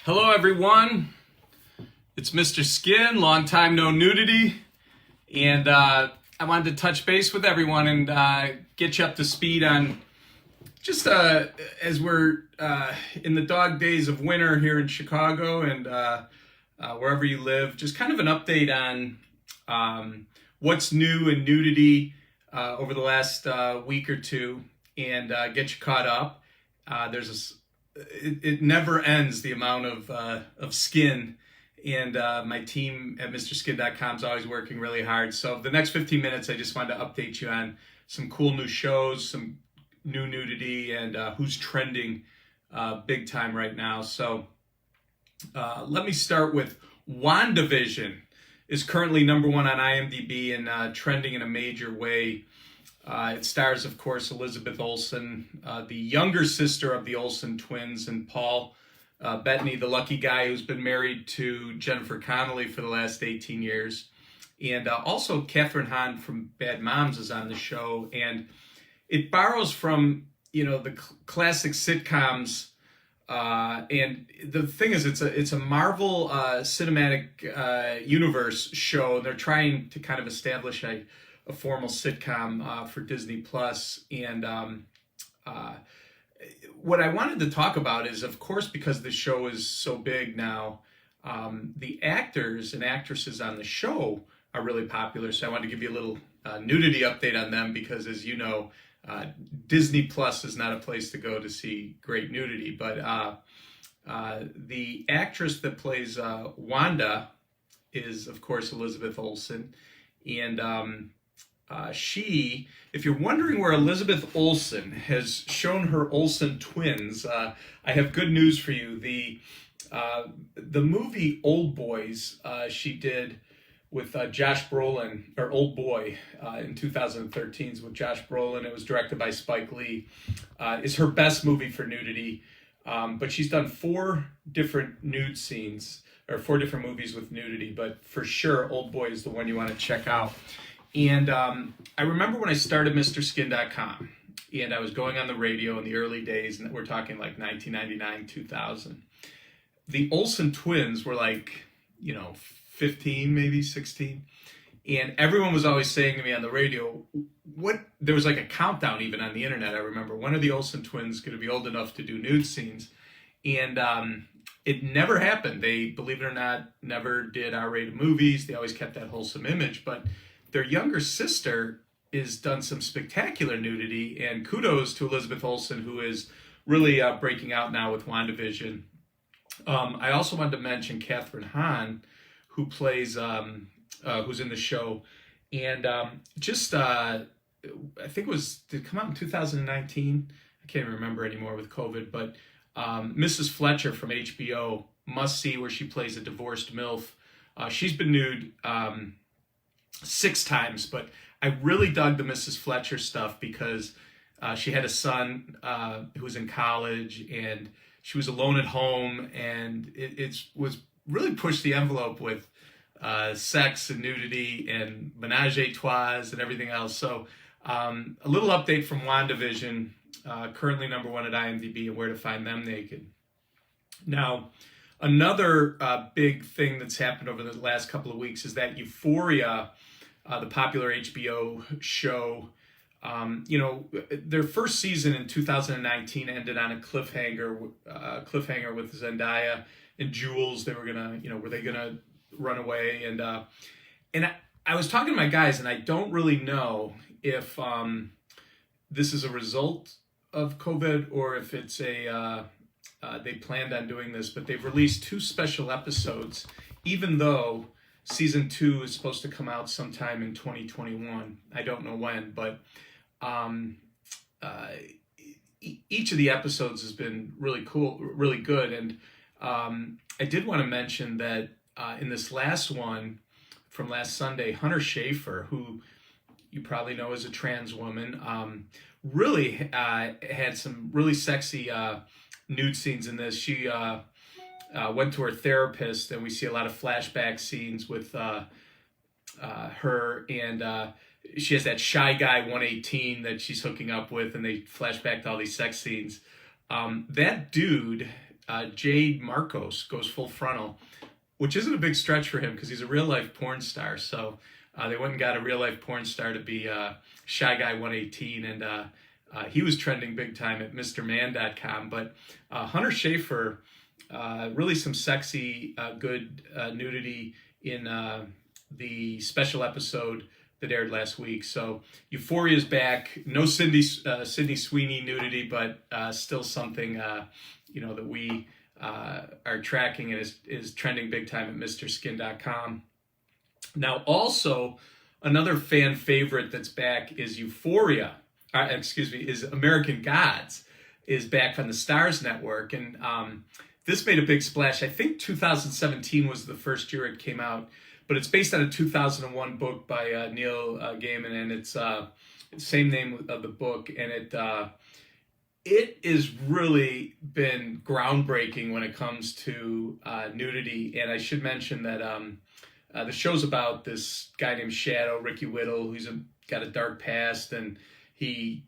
Hello everyone, it's Mr. Skin, long time no nudity, and I wanted to touch base with everyone and get you up to speed on just as we're in the dog days of winter here in Chicago and wherever you live, just kind of an update on what's new in nudity over the last week or two and get you caught up. It never ends, the amount of skin, and my team at MrSkin.com is always working really hard. So the next 15 minutes, I just wanted to update you on some cool new shows, some new nudity, and who's trending big time right now. So let me start with WandaVision is currently #1 on IMDb and trending in a major way. It stars, of course, Elizabeth Olsen, the younger sister of the Olsen twins, and Paul Bettany, the lucky guy who's been married to Jennifer Connelly for the last 18 years. And also Kathryn Hahn from Bad Moms is on the show. And it borrows from, the classic sitcoms. And the thing is, it's a Marvel cinematic universe show. They're trying to kind of establish a formal sitcom for Disney Plus. And what I wanted to talk about is, of course, because the show is so big now, the actors and actresses on the show are really popular. So I wanted to give you a little nudity update on them because, as you know, Disney Plus is not a place to go to see great nudity. But the actress that plays Wanda is, of course, Elizabeth Olsen. And if you're wondering where Elizabeth Olsen has shown her Olsen twins, I have good news for you. The movie Old Boys she did with Josh Brolin, or Old Boy, in 2013 with Josh Brolin. It was directed by Spike Lee. Is her best movie for nudity, but she's done 4 different nude scenes, or 4 different movies with nudity, but for sure Old Boy is the one you want to check out. And I remember when I started MrSkin.com, and I was going on the radio in the early days, and we're talking like 1999, 2000. The Olsen twins were like, 15, maybe 16. And everyone was always saying to me on the radio, there was like a countdown even on the internet. I remember, when are the Olsen twins going to be old enough to do nude scenes? And it never happened. They, believe it or not, never did R-rated movies. They always kept that wholesome image, but their younger sister has done some spectacular nudity, and kudos to Elizabeth Olsen, who is really breaking out now with WandaVision. I also wanted to mention Kathryn Hahn, who plays, who's in the show, and I think did it come out in 2019? I can't even remember anymore with COVID, but Mrs. Fletcher from HBO, must see, where she plays a divorced MILF. She's been nude 6 times, but I really dug the Mrs. Fletcher stuff because she had a son who was in college, and she was alone at home, and it was really pushed the envelope with sex and nudity and menage a trois and everything else. So a little update from WandaVision, currently #1 at IMDb, and where to find them naked. Now, another big thing that's happened over the last couple of weeks is that Euphoria, the popular HBO show, their first season in 2019 ended on a cliffhanger with Zendaya and Jules. They were gonna, were they gonna run away? And I was talking to my guys, and I don't really know if this is a result of COVID or if it's they planned on doing this, but they've released 2 special episodes, even though season 2 is supposed to come out sometime in 2021. I don't know when, but each of the episodes has been really cool, really good. And I did want to mention that in this last one from last Sunday, Hunter Schaefer, who you probably know is a trans woman, really had some really sexy nude scenes in this. She went to her therapist, and we see a lot of flashback scenes with her, and she has that shy guy 118 that she's hooking up with, and they flash back to all these sex scenes. That dude Jade Marcos goes full frontal, which isn't a big stretch for him because he's a real life porn star. So they went and got a real life porn star to be Shy Guy 118, and he was trending big time at MrMan.com. But Hunter Schaefer, really some sexy, good nudity in the special episode that aired last week. So Euphoria's back. No Sydney Sweeney nudity, but still something that we are tracking and is trending big time at MrSkin.com. Now, also another fan favorite that's back is Euphoria. Is American Gods is back on the Starz Network, and this made a big splash. I think 2017 was the first year it came out. But it's based on a 2001 book by Neil Gaiman, and it's same name of the book, and it has really been groundbreaking when it comes to nudity. And I should mention that the show's about this guy named Shadow, Ricky Whittle, who's got a dark past, and he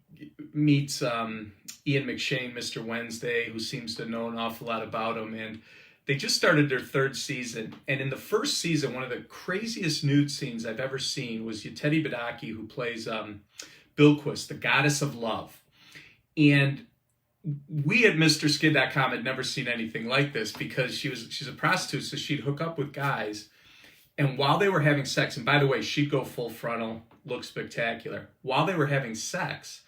meets Ian McShane, Mr. Wednesday, who seems to know an awful lot about him, and they just started their third season, and in the first season, one of the craziest nude scenes I've ever seen was Yetedi Badaki, who plays Bilquis, the goddess of love. And we at MrSkin.com had never seen anything like this because she's a prostitute, so she'd hook up with guys, and while they were having sex, and by the way, she'd go full frontal, look spectacular. While they were having sex,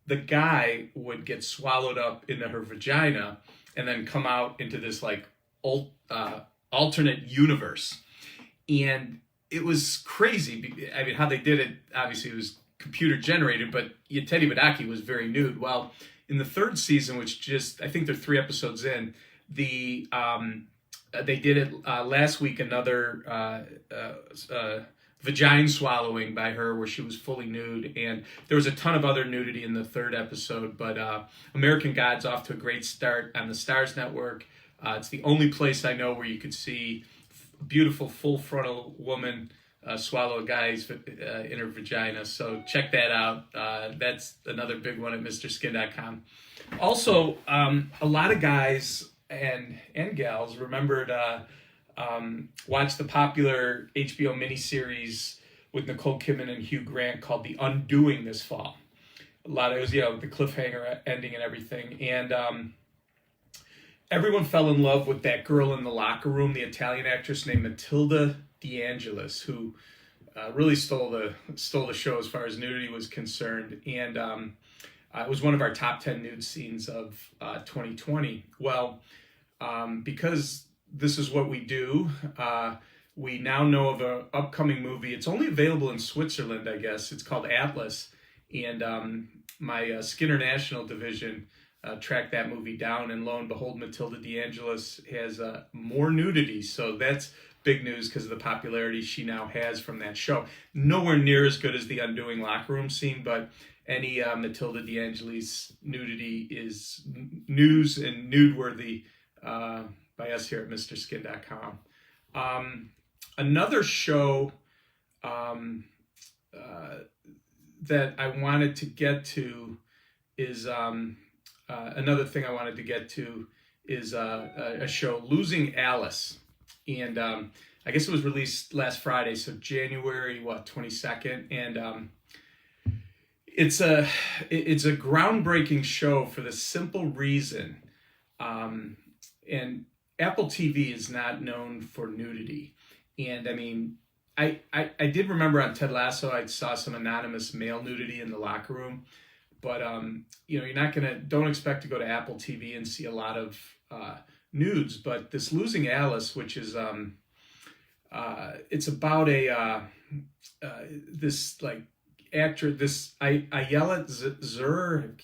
the guy would get swallowed up into her vagina and then come out into this like alternate universe. And it was crazy. I mean, how they did it, obviously it was computer generated, but Yetedi Badaki was very nude. Well, in the third season, which I think they're 3 episodes in, they did it last week, another vagina swallowing by her where she was fully nude, and there was a ton of other nudity in the third episode. But American Gods off to a great start on the Starz Network. It's the only place I know where you could see a beautiful full frontal woman swallow a guy's in her vagina. So check that out. That's another big one at MrSkin.com. Also, a lot of guys and gals remembered watched the popular HBO miniseries with Nicole Kidman and Hugh Grant called The Undoing this fall. A lot of it was, the cliffhanger ending and everything. And everyone fell in love with that girl in the locker room, the Italian actress named Matilda D'Angelos, who really stole the show as far as nudity was concerned. And it was one of our top 10 nude scenes of 2020. Well, because this is what we do, we now know of an upcoming movie. It's only available in Switzerland, I guess. It's called Atlas. And my Skinner National division tracked that movie down, and lo and behold, Matilda D'Angelos has more nudity. So that's big news because of the popularity she now has from that show. Nowhere near as good as the Undoing locker room scene, but any Matilda D'Angelos nudity is news and nude-worthy by us here at MrSkin.com. Another show that I wanted to get to is another thing I wanted to get to is a show, Losing Alice. And I guess it was released last Friday, so January 22nd. And it's a groundbreaking show for the simple reason, and Apple TV is not known for nudity. And I mean, I did remember on Ted Lasso, I saw some anonymous male nudity in the locker room, but don't expect to go to Apple TV and see a lot of nudes. But this Losing Alice, which is it's about this like actor, this Ayala Zur,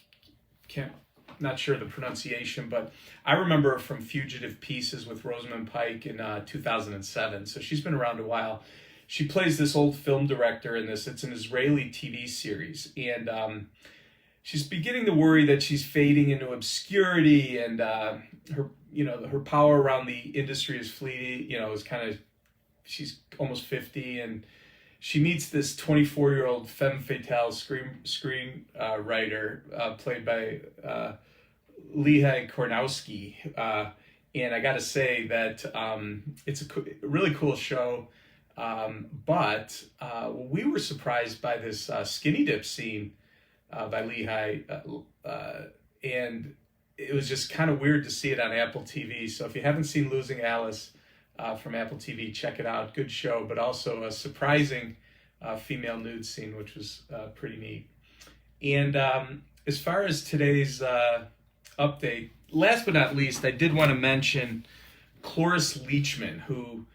not sure the pronunciation, but I remember her from Fugitive Pieces with Rosamund Pike in 2007. So she's been around a while. She plays this old film director in this. It's an Israeli TV series, and she's beginning to worry that she's fading into obscurity, and her power around the industry is fleeting. She's almost 50, and she meets this 24-year-old femme fatale screenwriter played by Lehigh Kornowski. And I got to say that it's a really cool show. But we were surprised by this skinny dip scene by Lehigh. And it was just kind of weird to see it on Apple TV. So if you haven't seen Losing Alice from Apple TV, check it out. Good show, but also a surprising female nude scene, which was pretty neat. And as far as today's update, last but not least, I did want to mention Cloris Leachman, who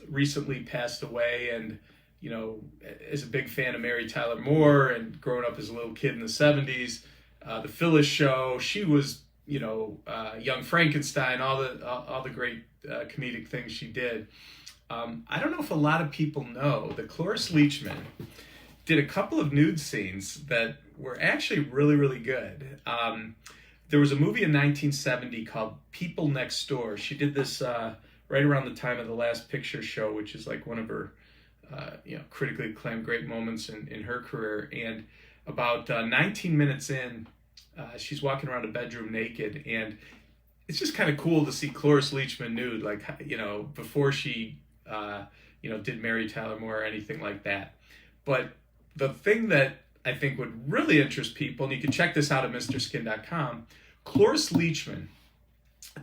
recently passed away, and you know, is a big fan of Mary Tyler Moore, and growing up as a little kid in the 70s, the Phyllis Show. She was, you know, Young Frankenstein, all the great comedic things she did. I don't know if a lot of people know that Cloris Leachman did a couple of nude scenes that were actually really, really good. There was a movie in 1970 called People Next Door. She did this right around the time of the Last Picture Show, which is like one of her critically acclaimed great moments in her career. And about 19 minutes in, she's walking around a bedroom naked, and it's just kind of cool to see Cloris Leachman nude, like, you know, before she, did Mary Tyler Moore or anything like that. But the thing that I think would really interest people, and you can check this out at MrSkin.com, Cloris Leachman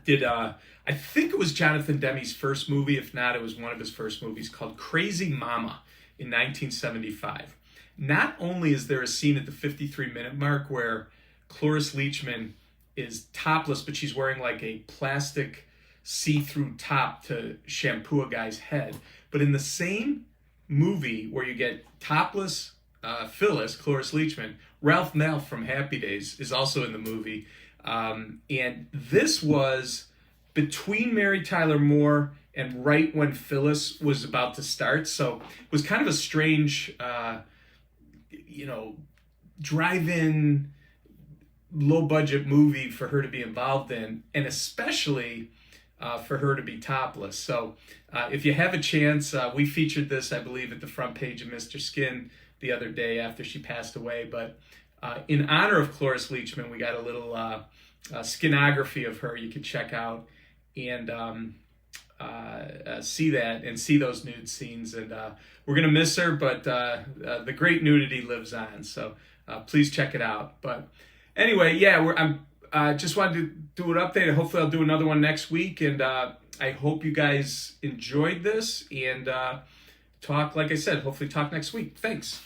did, I think it was Jonathan Demme's first movie. If not, it was one of his first movies, called Crazy Mama in 1975. Not only is there a scene at the 53-minute mark where Cloris Leachman is topless, but she's wearing like a plastic see-through top to shampoo a guy's head. But in the same movie where you get topless Phyllis, Cloris Leachman, Ralph Malph from Happy Days is also in the movie. And this was between Mary Tyler Moore and right when Phyllis was about to start. So it was kind of a strange, drive-in, low-budget movie for her to be involved in, and especially for her to be topless. So if you have a chance, we featured this, I believe, at the front page of Mr. Skin the other day after she passed away. But in honor of Cloris Leachman, we got a little skinography of her you can check out and see that and see those nude scenes. And we're going to miss her, but the great nudity lives on. So please check it out. But anyway, yeah, I'm just wanted to do an update. Hopefully I'll do another one next week. And I hope you guys enjoyed this, and like I said, hopefully talk next week. Thanks.